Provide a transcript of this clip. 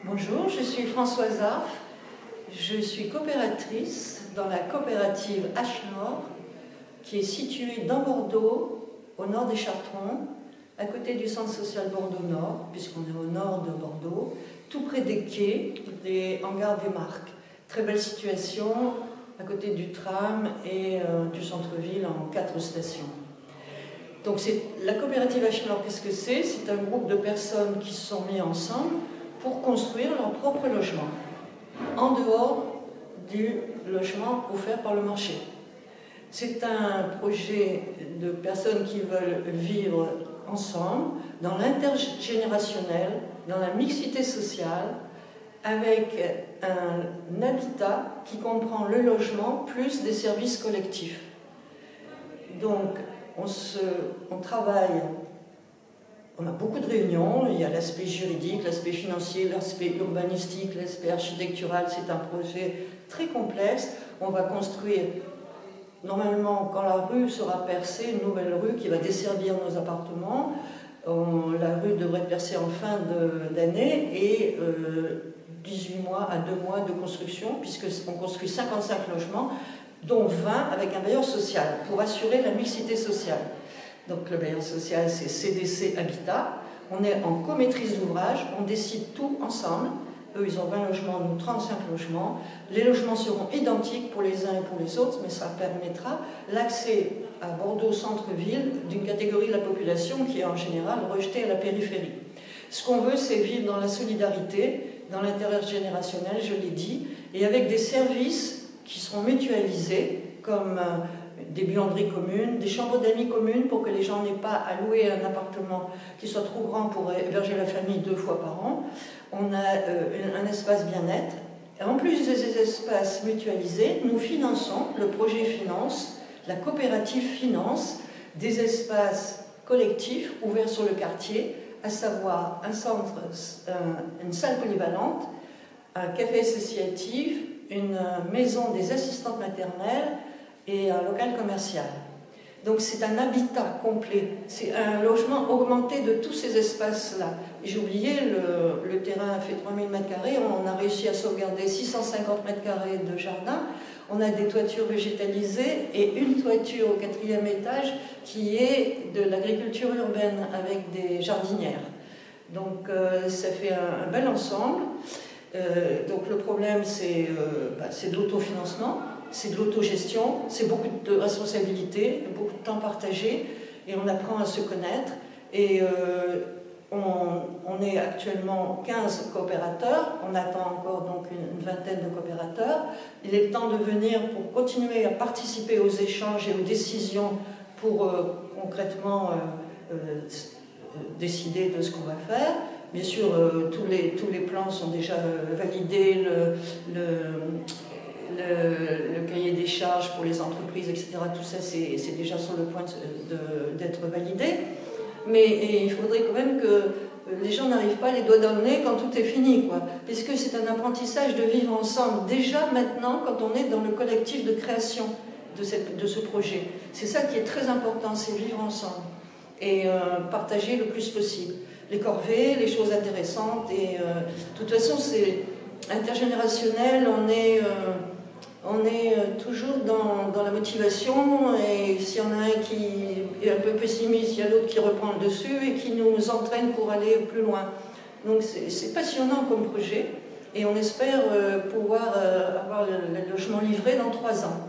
Bonjour, je suis Françoise Arf, je suis coopératrice dans la coopérative H-Nord qui est située dans Bordeaux, au nord des Chartrons, à côté du centre social Bordeaux-Nord, puisqu'on est au nord de Bordeaux, tout près des quais, des hangars des marques. Très belle situation, à côté du tram et du centre-ville en 4 stations. Donc la coopérative H-Nord, qu'est-ce que c'est? C'est un groupe de personnes qui se sont mis ensemble pour construire leur propre logement, en dehors du logement offert par le marché. C'est un projet de personnes qui veulent vivre ensemble, dans l'intergénérationnel, dans la mixité sociale, avec un habitat qui comprend le logement plus des services collectifs. Donc, on travaille, on a beaucoup de réunions, il y a l'aspect juridique, l'aspect financier, l'aspect urbanistique, l'aspect architectural, c'est un projet très complexe. On va construire, normalement, quand la rue sera percée, une nouvelle rue qui va desservir nos appartements. La rue devrait être percée en fin d'année et 18 mois à 2 mois de construction, puisqu'on construit 55 logements, dont 20 avec un bailleur social, pour assurer la mixité sociale. Donc le bailleur social, c'est CDC Habitat. On est en co-maîtrise d'ouvrage, on décide tout ensemble. Eux, ils ont 20 logements, nous 35 logements. Les logements seront identiques pour les uns et pour les autres, mais ça permettra l'accès à Bordeaux centre-ville d'une catégorie de la population qui est en général rejetée à la périphérie. Ce qu'on veut, c'est vivre dans la solidarité, dans l'intergénérationnel, je l'ai dit, et avec des services qui seront mutualisés, comme des buanderies communes, des chambres d'amis communes pour que les gens n'aient pas à louer un appartement qui soit trop grand pour héberger la famille 2 fois par an. On a un espace bien-être. En plus des espaces mutualisés, nous finançons, le projet finance, la coopérative finance des espaces collectifs ouverts sur le quartier, à savoir un centre, une salle polyvalente, un café associatif, une maison des assistantes maternelles et un local commercial. Donc c'est un habitat complet, c'est un logement augmenté de tous ces espaces-là. J'ai oublié, le terrain fait 3000 m², on a réussi à sauvegarder 650 m² de jardin, on a des toitures végétalisées et une toiture au 4e étage qui est de l'agriculture urbaine avec des jardinières. Donc ça fait un bel ensemble. Donc le problème c'est de l'autofinancement, c'est de l'autogestion, c'est beaucoup de responsabilités, beaucoup de temps partagé et on apprend à se connaître et on est actuellement 15 coopérateurs, on attend encore donc une vingtaine de coopérateurs. Il est temps de venir pour continuer à participer aux échanges et aux décisions pour concrètement décider de ce qu'on va faire. Bien sûr, tous les plans sont déjà validés, le cahier des charges pour les entreprises, etc. Tout ça, c'est déjà sur le point d'être validé. Mais il faudrait quand même que les gens n'arrivent pas les doigts dans le nez quand tout est fini, quoi. Puisque c'est un apprentissage de vivre ensemble, déjà maintenant, quand on est dans le collectif de création de ce projet. C'est ça qui est très important, c'est vivre ensemble et partager le plus possible. Les corvées, les choses intéressantes, et de toute façon c'est intergénérationnel, on est toujours dans la motivation, et s'il y en a un qui est un peu pessimiste, il y a l'autre qui reprend le dessus et qui nous entraîne pour aller plus loin. Donc c'est passionnant comme projet, et on espère pouvoir avoir le logement livré dans 3 ans.